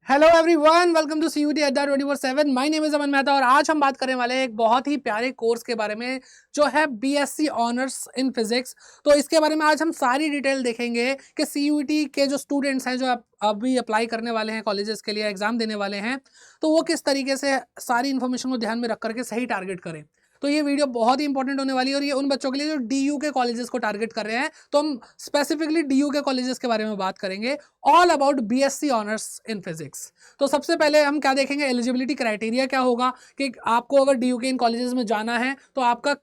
Hello everyone, welcome to CUET Adda 24/7। My name is Aman Mehta और आज हम बात करने वाले हैं एक बहुत ही प्यारे कोर्स के बारे में जो है BSc ऑनर्स इन फिजिक्स। तो इसके बारे में आज हम सारी डिटेल देखेंगे कि CUET के जो स्टूडेंट्स हैं जो अभी अप्लाई करने वाले हैं कॉलेजेस के लिए, एग्जाम देने वाले हैं, तो वो किस तरीके से सारी इन्फॉर्मेशन को ध्यान में रख करके सही टारगेट करें। तो ये वीडियो बहुत ही इंपॉर्टेंट होने वाली है और ये उन बच्चों के लिए जो DU के कॉलेजेस को टारगेट कर रहे हैं। तो हम स्पेसिफिकली DU के कॉलेजेस के बारे में बात करेंगे, all about BSc honours in physics. तो सबसे पहले हम क्या देखेंगे, एलिजिबिलिटी क्राइटेरिया क्या होगा कि आपको अगर DU के इन कॉलेजेस में जाना है तो आपका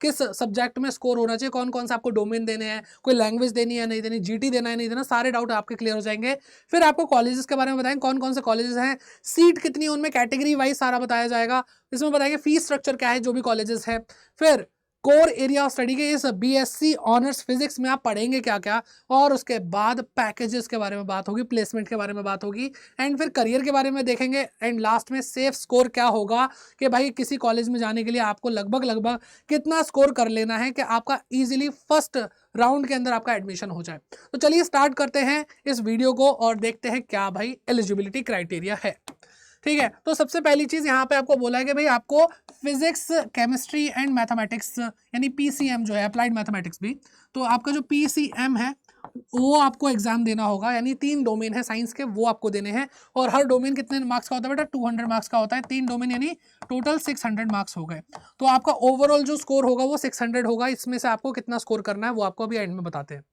किस सब्जेक्ट में स्कोर होना चाहिए, कौन कौन सा आपको डोमेन देने हैं, कोई लैंग्वेज देनी है नहीं देनी, GT देना है नहीं देना, सारे डाउट आपके क्लियर हो जाएंगे। फिर आपको कॉलेजेस के बारे में बताएंगे कौन कौन से कॉलेजेस हैं, सीट कितनी है उनमें, कैटेगरी वाइज सारा बताया जाएगा। इसमें बताएंगे फीस स्ट्रक्चर क्या है जो भी कॉलेजेस है। फिर कोर एरिया ऑफ स्टडी के इस BSc ऑनर्स फिजिक्स में आप पढ़ेंगे क्या क्या, और उसके बाद पैकेजेस के बारे में बात होगी, प्लेसमेंट के बारे में बात होगी, एंड फिर करियर के बारे में देखेंगे, एंड लास्ट में सेफ स्कोर क्या होगा कि भाई किसी कॉलेज में जाने के लिए आपको लगभग कितना स्कोर कर लेना है कि आपका इजीली फर्स्ट राउंड के अंदर आपका एडमिशन हो जाए। तो चलिए स्टार्ट करते हैं इस वीडियो को और देखते हैं क्या भाई एलिजिबिलिटी क्राइटेरिया है। ठीक है, तो सबसे पहली चीज यहाँ पे आपको बोला है कि भाई आपको फिजिक्स, केमिस्ट्री एंड मैथमेटिक्स यानी PCM जो है, अप्लाइड मैथमेटिक्स भी, तो आपका जो PCM है वो आपको एग्जाम देना होगा। यानी 3 डोमेन है साइंस के, वो आपको देने हैं और हर डोमेन कितने मार्क्स का होता है बेटा, 200 मार्क्स का होता है। 3 डोमेन यानी टोटल 600 मार्क्स हो गए। तो आपका ओवरऑल जो स्कोर होगा वो 600 होगा। इसमें से आपको कितना स्कोर करना है वो आपको अभी एंड में बताते हैं।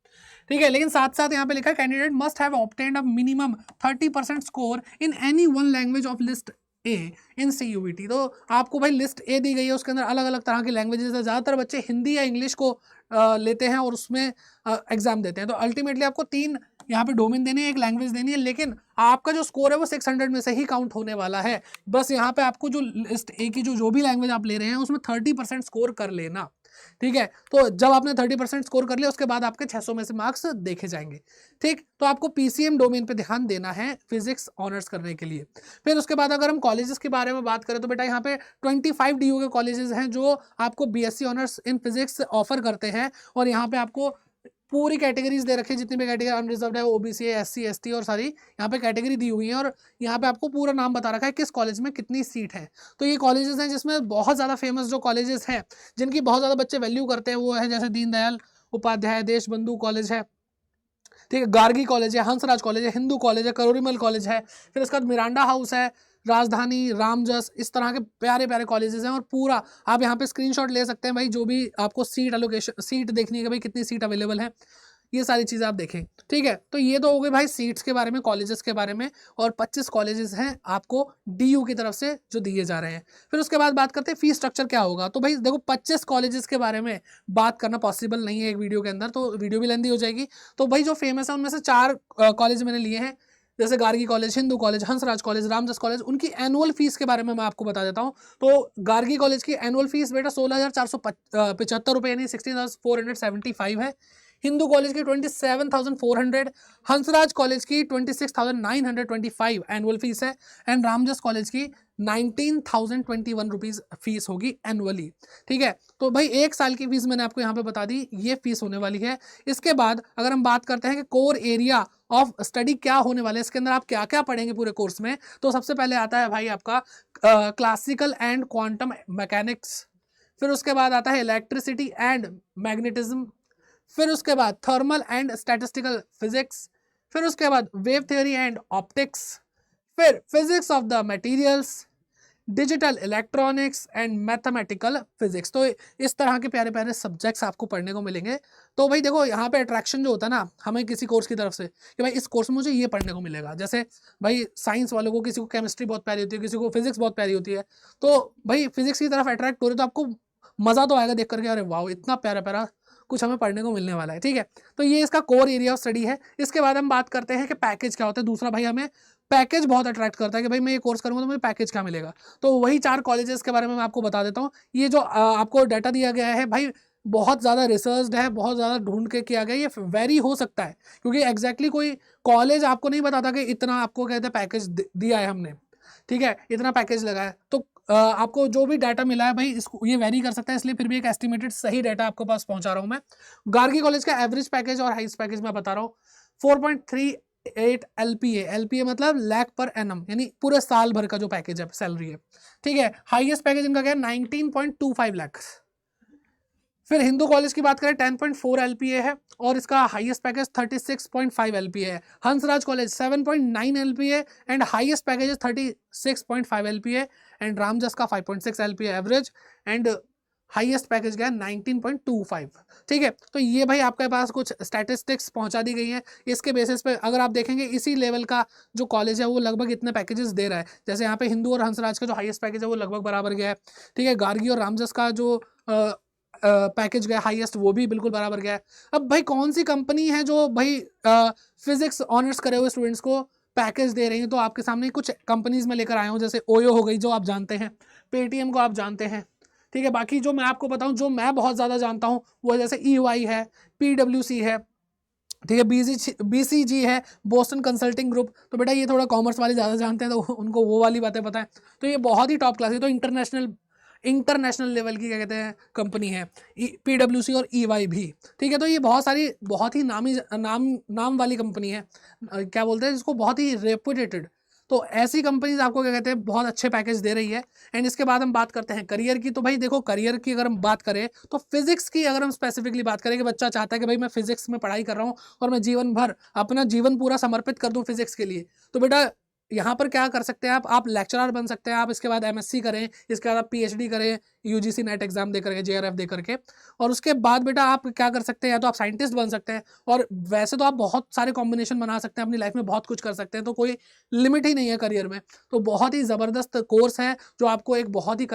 ठीक है, लेकिन साथ साथ यहाँ पे लिखा है candidate must have obtained a minimum 30% score in any one language of list A in CUET। तो आपको भाई लिस्ट ए दी गई है, उसके अंदर अलग अलग तरह की लैंग्वेजेस है। ज़्यादातर बच्चे हिंदी या इंग्लिश को लेते हैं और उसमें एग्जाम देते हैं। तो अल्टीमेटली आपको 3 यहाँ पे डोमेन देने हैं, एक लैंग्वेज देनी है, लेकिन आपका जो स्कोर है वो 600 में से ही काउंट होने वाला है। बस यहाँ पे आपको जो लिस्ट ए की जो भी लैंग्वेज आप ले रहे हैं उसमें 30% स्कोर कर लेना। ठीक है, तो जब आपने 30% स्कोर कर लिया उसके बाद आपके 600 में से मार्क्स देखे जाएंगे। ठीक, तो आपको PCM डोमेन पे ध्यान देना है फिजिक्स ऑनर्स करने के लिए। फिर उसके बाद अगर हम कॉलेजेस के बारे में बात करें तो बेटा यहाँ पे 25 DU के कॉलेजेस हैं जो आपको BSc honours in physics offer करते हैं। और यहाँ पे आपको पूरी कैटेगरीज दे रखी है, जितनी भी कैटेगरी अनरिजर्व्ड है, OBC है, SC ST और सारी यहाँ पे कैटेगरी दी हुई है। और यहाँ पे आपको पूरा नाम बता रखा है किस कॉलेज में कितनी सीट है। तो ये कॉलेजेस हैं जिसमें बहुत ज़्यादा फेमस जो कॉलेजेस हैं, जिनकी बहुत ज़्यादा बच्चे वैल्यू करते हैं, वो है जैसे दीनदयाल उपाध्याय देशबंधु कॉलेज है, ठीक है, गार्गी कॉलेज है, हंसराज कॉलेज है, हिंदू कॉलेज है, करोरीमल कॉलेज है, फिर उसके बाद मिरांडा हाउस है, राजधानी, रामजस, इस तरह के प्यारे प्यारे कॉलेजेस हैं। और पूरा आप यहाँ पे स्क्रीनशॉट ले सकते हैं भाई, जो भी आपको सीट एलोकेशन, सीट देखनी है कि भाई कितनी सीट अवेलेबल है, ये सारी चीज़ें आप देखें। ठीक है, तो ये तो हो गए भाई सीट्स के बारे में, कॉलेजेस के बारे में। और 25 कॉलेजेस हैं आपको DU की तरफ से जो दिए जा रहे हैं। फिर उसके बाद बात करते हैं फीस स्ट्रक्चर क्या होगा। तो भाई देखो 25 कॉलेजेस के बारे में बात करना पॉसिबल नहीं है एक वीडियो के अंदर, तो वीडियो भी लेंदी हो जाएगी। तो भाई जो फेमस है उनमें से 4 कॉलेज मैंने लिए हैं, जैसे Gargi college, Hindu college, Hansraj college, Ramjas college. उनकी एनुअल फीस के बारे में मैं आपको बता देता हूँ। तो गार्गी कॉलेज की एनुअल फीस बेटा 16,475 रुपये यानी 16,475 है। हिंदू कॉलेज की 27,400, हंसराज कॉलेज की 26,925 एनुअल फीस है, एंड रामजस कॉलेज की 19,021 रुपीज़ फीस होगी एनुअली। ठीक है, तो भाई 1 साल की फीस मैंने आपको यहाँ पे बता दी, ये फीस होने वाली है। इसके बाद अगर हम बात करते हैं कि कोर एरिया ऑफ स्टडी क्या होने वाले हैं, इसके अंदर आप क्या क्या पढ़ेंगे पूरे कोर्स में, तो सबसे पहले आता है भाई आपका क्लासिकल एंड क्वांटम मैकेनिक्स। फिर उसके बाद आता है इलेक्ट्रिसिटी एंड मैग्नेटिज्म। फिर उसके बाद थर्मल एंड स्टैटिस्टिकल फिजिक्स। फिर उसके बाद वेव थ्योरी एंड ऑप्टिक्स। फिर physics of the materials, digital electronics and mathematical physics. तो इस तरह के प्यारे प्यारे सब्जेक्ट्स आपको पढ़ने को मिलेंगे। तो भाई देखो यहाँ पे अट्रैक्शन जो होता है ना हमें किसी कोर्स की तरफ से कि भाई इस कोर्स में मुझे ये पढ़ने को मिलेगा। जैसे भाई साइंस वालों को किसी को केमिस्ट्री बहुत प्यारी होती है, किसी को फिजिक्स बहुत प्यारी होती है, तो भाई फिजिक्स की तरफ अट्रैक्ट हो रहे तो आपको मज़ा तो आएगा देख करके, अरे वाह इतना प्यारा प्यारा कुछ हमें पढ़ने को मिलने वाला है। ठीक है, तो ये इसका कोर एरिया ऑफ स्टडी है। इसके बाद हम बात करते हैं कि पैकेज क्या होता है। दूसरा भाई हमें पैकेज बहुत अट्रैक्ट करता है कि भाई मैं ये कोर्स करूंगा तो मुझे पैकेज क्या मिलेगा। तो वही 4 कॉलेजेस के बारे में मैं आपको बता देता हूँ। ये जो आपको डाटा दिया गया है भाई बहुत ज़्यादा रिसर्च्ड है, बहुत ज़्यादा ढूंढ के किया गया, ये वेरी हो सकता है क्योंकि एग्जैक्टली कोई कॉलेज आपको नहीं बताता कि इतना आपको कहते हैं पैकेज दिया है हमने, ठीक है, इतना पैकेज लगा है। तो आपको जो भी डाटा मिला है भाई इसको ये वेरी कर सकता है, इसलिए फिर भी एक एस्टिमेटेड सही डाटा आपके पास पहुंचा रहा हूं मैं। गार्गी कॉलेज का एवरेज पैकेज और हाईएस्ट पैकेज मैं बता रहा हूँ 4.3 LPA, LPA मतलब लाख पर एनम, यानी पूरे साल भर का जो पैकेज है, सैलरी है, ठीक है। हाईएस्ट पैकेज इनका क्या है 19.25 लाख। फिर हिंदू कॉलेज की बात करें 10.4 LPA है और इसका हाईएस्ट पैकेज 36.5 LPA है। Hansraj college 7.9 LPA and highest package है 36.5 LPA एंड रामजस का 5.6 LPA average and highest package गया 19.25, ठीक है। तो ये भाई आपके पास कुछ स्टैटिस्टिक्स पहुंचा दी गई हैं। इसके बेसिस पे अगर आप देखेंगे इसी लेवल का जो कॉलेज है वो लगभग इतने पैकेजेस दे रहा है। जैसे यहाँ पे हिंदू और हंसराज का जो हाईएस्ट पैकेज है वो लगभग बराबर गया है, ठीक है। गार्गी और रामजस का जो पैकेज गया हाईएस्ट वो भी बिल्कुल बराबर गया है। अब भाई कौन सी कंपनी है जो भाई फिजिक्स ऑनर्स करे हुए स्टूडेंट्स को पैकेज दे रही है? तो आपके सामने कुछ कंपनीज में लेकर आया हूँ, जैसे ओयो हो गई जो आप जानते हैं, पेटीएम को आप जानते हैं, ठीक है। बाकी जो मैं आपको बताऊं जो मैं बहुत ज़्यादा जानता हूं वो जैसे EY है, PwC है, ठीक है, BCG है, बोस्टन कंसल्टिंग ग्रुप। तो बेटा ये थोड़ा कॉमर्स वाले ज़्यादा जानते हैं तो उनको वो वाली बातें पता है। तो ये बहुत ही टॉप क्लास है, तो इंटरनेशनल लेवल की क्या कहते हैं कंपनी है PwC और EY भी, ठीक है। तो ये बहुत ही नाम वाली कंपनी है, क्या बोलते हैं इसको, बहुत ही रेपुटेटेड। तो ऐसी कंपनीज आपको क्या कहते हैं बहुत अच्छे पैकेज दे रही है। एंड इसके बाद हम बात करते हैं करियर की। तो भाई देखो करियर की अगर हम बात करें तो फिजिक्स की अगर हम स्पेसिफिकली बात करें कि बच्चा चाहता है कि भाई मैं फिजिक्स में पढ़ाई कर रहा हूँ और मैं जीवन भर अपना जीवन पूरा समर्पित कर दूं फिजिक्स के लिए, तो बेटा यहाँ पर क्या कर सकते हैं आप लेक्चरर बन सकते हैं। आप इसके बाद MSc करें, इसके बाद आप PhD करें, UGC नेट एग्जाम दे करके, JRF दे करके, और उसके बाद बेटा आप क्या कर सकते हैं, या तो आप साइंटिस्ट बन सकते हैं। और वैसे तो आप बहुत सारे कॉम्बिनेशन बना सकते हैं अपनी लाइफ में, बहुत कुछ कर सकते हैं, तो कोई लिमिट ही नहीं है करियर में। तो बहुत ही ज़बरदस्त कोर्स है जो आपको एक बहुत ही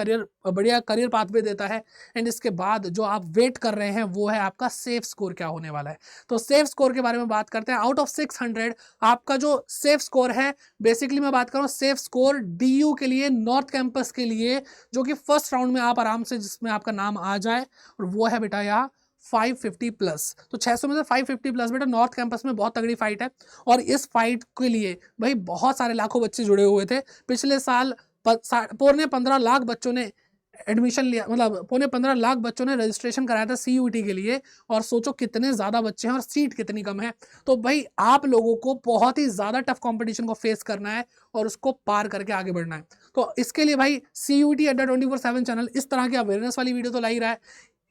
बढ़िया करियर पाथवे देता है। एंड इसके बाद जो आप वेट कर रहे हैं वो है आपका सेफ स्कोर क्या होने वाला है। तो सेफ स्कोर के बारे में बात करते हैं। आउट ऑफ 600 आपका जो सेफ स्कोर है, बेसिकली मैं बात कर रहा हूँ सेफ स्कोर DU के लिए, नॉर्थ कैंपस के लिए, जो कि फर्स्ट राउंड में आप आराम से जिसमें आपका नाम आ जाए, और वो है बेटा यहाँ 550 प्लस। तो 600 में से 550 प्लस बेटा नॉर्थ कैंपस में बहुत तगड़ी फाइट है। और इस फाइट के लिए भाई बहुत सारे लाखों बच्चे जुड़े हुए थे। पिछले साल 15.25 लाख बच्चों ने एडमिशन लिया, मतलब 15.25 लाख बच्चों ने रजिस्ट्रेशन कराया था CUET के लिए। और सोचो कितने ज़्यादा बच्चे हैं और सीट कितनी कम है। तो भाई आप लोगों को बहुत ही ज़्यादा टफ कंपटीशन को फेस करना है और उसको पार करके आगे बढ़ना है। तो इसके लिए भाई CUET अड्डा 24/7 चैनल इस तरह की अवेयरनेस वाली वीडियो तो ला ही रहा है।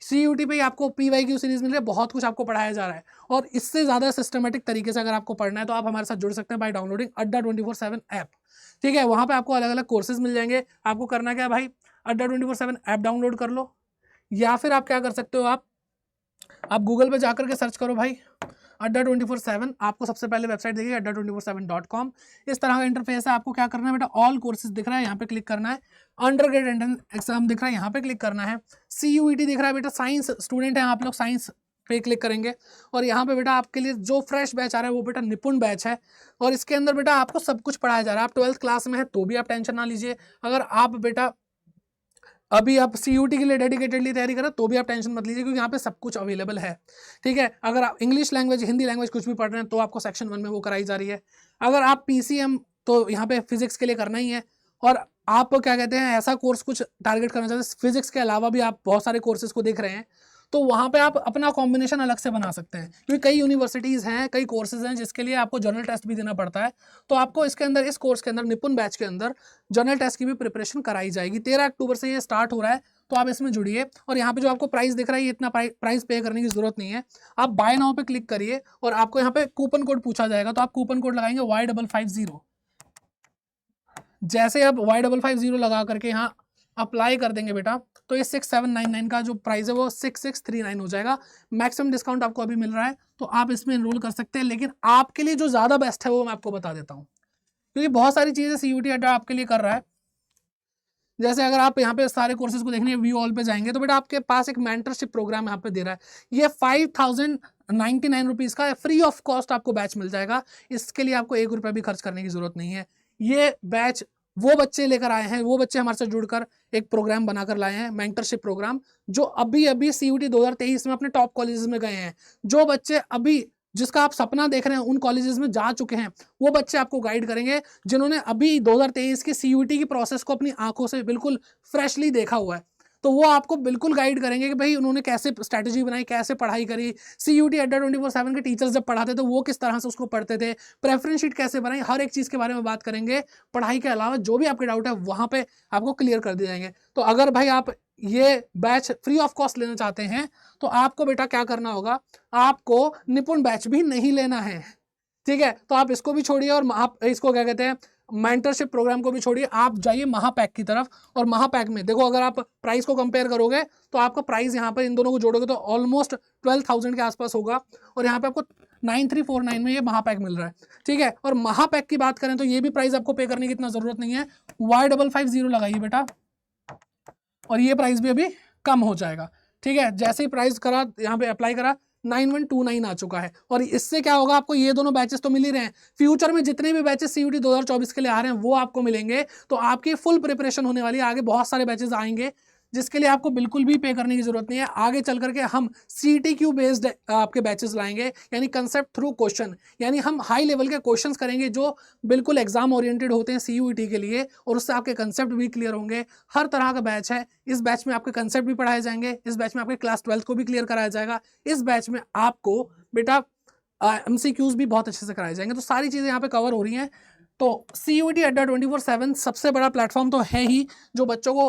CUET पे आपको PYQ सीरीज मिल रही है, बहुत कुछ आपको पढ़ाया जा रहा है। और इससे ज़्यादा सिस्टमेटिक तरीके से अगर आपको पढ़ना है तो आप हमारे साथ जुड़ सकते हैं बाय डाउनलोडिंग अड्डा 24/7 ऐप, ठीक है। वहाँ पे आपको अलग अलग कोर्सेज मिल जाएंगे। आपको करना क्या है भाई, अड्डा 24/7 ऐप डाउनलोड कर लो, या फिर आप क्या कर सकते हो, आप गूगल पे जाकर के सर्च करो भाई अड्डा 24/7। आपको सबसे पहले वेबसाइट देखिए adda247.com। इस तरह का इंटरफेस है। आपको क्या करना है बेटा, ऑल कोर्सेज दिख रहा है, यहाँ पे क्लिक करना है। अंडर ग्रेड एंट्रेंस एग्जाम दिख रहा है, यहाँ पे क्लिक करना है। CUET दिख रहा है बेटा, साइंस स्टूडेंट है आप लोग, साइंस पे क्लिक करेंगे और यहाँ पे बेटा आपके लिए जो फ्रेश बैच आ रहा है वो बेटा निपुण बैच है। और इसके अंदर बेटा आपको सब कुछ पढ़ाया जा रहा है। आप 12th क्लास में है तो भी आप टेंशन ना लीजिए। अगर आप बेटा अभी आप CUET के लिए डेडिकेटेडली तैयारी करें तो भी आप टेंशन मत लीजिए, क्योंकि यहाँ पे सब कुछ अवेलेबल है, ठीक है। अगर आप इंग्लिश लैंग्वेज, हिंदी लैंग्वेज कुछ भी पढ़ रहे हैं तो आपको सेक्शन 1 में वो कराई जा रही है। अगर आप PCM तो यहाँ पे फिजिक्स के लिए करना ही है। और आप क्या कहते हैं ऐसा कोर्स कुछ टारगेट करना चाहते हैं फिजिक्स के अलावा भी, आप बहुत सारे कोर्सेज को देख रहे हैं, तो वहाँ पे आप अपना कॉम्बिनेशन अलग से बना सकते हैं। क्योंकि कई यूनिवर्सिटीज़ हैं, कई कोर्सेज हैं जिसके लिए आपको जर्नल टेस्ट भी देना पड़ता है। तो आपको इसके अंदर, इस कोर्स के अंदर, निपुण बैच के अंदर जर्नल टेस्ट की भी प्रिपरेशन कराई जाएगी। 13 अक्टूबर से ये स्टार्ट हो रहा है, तो आप इसमें जुड़िए। और यहाँ पे जो आपको प्राइस दिख रहा है, ये इतना प्राइस पे करने की जरूरत नहीं है। आप बाय नाउ पे क्लिक करिए और आपको यहाँ पे कूपन कोड पूछा जाएगा, तो आप कूपन कोड लगाएंगे Y550। जैसे आप Y550 लगा करके यहाँ अप्लाई कर देंगे बेटा, तो ये 6799 का जो प्राइस है वो 6639 हो जाएगा। मैक्सिमम डिस्काउंट आपको अभी मिल रहा है, तो आप इसमें एनरोल कर सकते हैं। लेकिन आपके लिए जो ज़्यादा बेस्ट है वो मैं आपको बता देता हूँ, क्योंकि बहुत सारी चीज़ें CUET अड्डा आपके लिए कर रहा है। जैसे अगर आप यहाँ पे सारे कोर्सेज को देखने व्यू ऑल पे जाएंगे तो बेटा आपके पास एक मेंटरशिप प्रोग्राम यहाँ पे दे रहा है। ये 5099 रुपीज़ का फ्री ऑफ कॉस्ट आपको बैच मिल जाएगा। इसके लिए आपको 1 रुपया भी खर्च करने की जरूरत नहीं है। ये बैच वो बच्चे लेकर आए हैं, वो बच्चे हमारे साथ जुड़कर एक प्रोग्राम बनाकर लाए हैं, मेंटरशिप प्रोग्राम, जो अभी अभी CUET 2023 में अपने टॉप कॉलेजेस में गए हैं। जो बच्चे अभी, जिसका आप सपना देख रहे हैं, उन कॉलेजेस में जा चुके हैं, वो बच्चे आपको गाइड करेंगे, जिन्होंने अभी 2023 की CUET की प्रोसेस को अपनी आंखों से बिल्कुल फ्रेशली देखा हुआ है। तो वो आपको बिल्कुल गाइड करेंगे कि भाई उन्होंने कैसे स्ट्रैटेजी बनाई, कैसे पढ़ाई करी, CUET अड्डा 24/7 के टीचर्स जब पढ़ाते थे वो किस तरह से उसको पढ़ते थे, प्रेफरेंस शीट कैसे बनाई, हर एक चीज़ के बारे में बात करेंगे। पढ़ाई के अलावा जो भी आपके डाउट है वहाँ पे आपको क्लियर कर दिए जाएंगे। तो अगर भाई आप ये बैच फ्री ऑफ कॉस्ट लेना चाहते हैं तो आपको बेटा क्या करना होगा, आपको निपुण बैच भी नहीं लेना है, ठीक है। तो आप इसको भी छोड़िए और आप इसको क्या कहते हैं, मेंटरशिप प्रोग्राम को भी छोड़िए, आप जाइए महापैक की तरफ। और महापैक में देखो, अगर आप प्राइस को कंपेयर करोगे तो आपका प्राइस यहाँ पर इन दोनों को जोड़ोगे तो ऑलमोस्ट 12,000 के आसपास होगा, और यहाँ पे आपको 9349 में ये महापैक मिल रहा है, ठीक है। और महापैक की बात करें तो ये भी प्राइस आपको पे करने की इतना जरूरत नहीं है, Y550 लगाइए बेटा, और ये प्राइस भी अभी कम हो जाएगा, ठीक है। जैसे ही प्राइस करा यहाँ पे अप्लाई करा 9129 आ चुका है। और इससे क्या होगा, आपको ये दोनों बैचेस तो मिल ही रहे हैं, फ्यूचर में जितने भी बैचेस CUET 2024 के लिए आ रहे हैं वो आपको मिलेंगे। तो आपकी फुल प्रिपरेशन होने वाली है, आगे बहुत सारे बैचेस आएंगे जिसके लिए आपको बिल्कुल भी पे करने की जरूरत नहीं है। आगे चल करके हम CTQ बेस्ड आपके बैचेस लाएंगे, यानी कंसेप्ट थ्रू क्वेश्चन, यानी हम हाई लेवल के क्वेश्चंस करेंगे जो बिल्कुल एग्जाम ओरिएंटेड होते हैं CUET के लिए, और उससे आपके कंसेप्ट भी क्लियर होंगे। हर तरह का बैच है, इस बैच में आपके कंसेप्ट भी पढ़ाए जाएंगे, इस बैच में आपके क्लास 12th को भी क्लियर कराया जाएगा, इस बैच में आपको बेटा MCQs भी बहुत अच्छे से कराए जाएंगे। तो सारी चीज़ें यहाँ पे कवर हो रही हैं। तो CUET अड्डा 24/7 सबसे बड़ा प्लेटफॉर्म तो है ही जो बच्चों को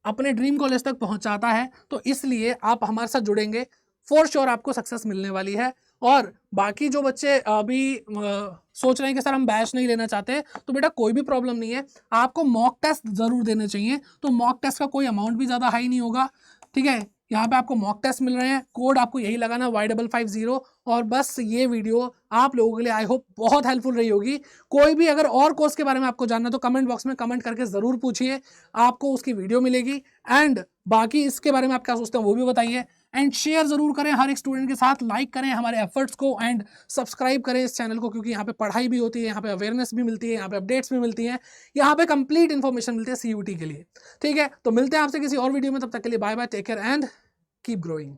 अपने ड्रीम कॉलेज तक पहुंचाता है, तो इसलिए आप हमारे साथ जुड़ेंगे, फॉर श्योर आपको सक्सेस मिलने वाली है। और बाकी जो बच्चे अभी सोच रहे हैं कि सर हम बैच नहीं लेना चाहते, तो बेटा कोई भी प्रॉब्लम नहीं है, आपको मॉक टेस्ट जरूर देने चाहिए। तो मॉक टेस्ट का कोई अमाउंट भी ज़्यादा हाई नहीं होगा, ठीक है। यहाँ पे आपको मॉक टेस्ट मिल रहे हैं, कोड आपको यही लगाना Y550। और बस ये वीडियो आप लोगों के लिए आई होप बहुत हेल्पफुल रही होगी। कोई भी अगर और कोर्स के बारे में आपको जानना तो कमेंट बॉक्स में कमेंट करके ज़रूर पूछिए, आपको उसकी वीडियो मिलेगी। एंड बाकी इसके बारे में आप क्या सोचते हैं वो भी बताइए, एंड शेयर ज़रूर करें हर एक स्टूडेंट के साथ, लाइक करें हमारे एफर्ट्स को, एंड सब्सक्राइब करें इस चैनल को, क्योंकि यहाँ पे पढ़ाई भी होती है, यहाँ पे अवेयरनेस भी मिलती है, यहाँ पे अपडेट्स भी मिलती हैं, यहाँ पे कंप्लीट इन्फॉर्मेशन मिलती है CUET के लिए, ठीक है। तो मिलते हैं आपसे किसी और वीडियो में, तब तक के लिए bye bye, take care and keep growing.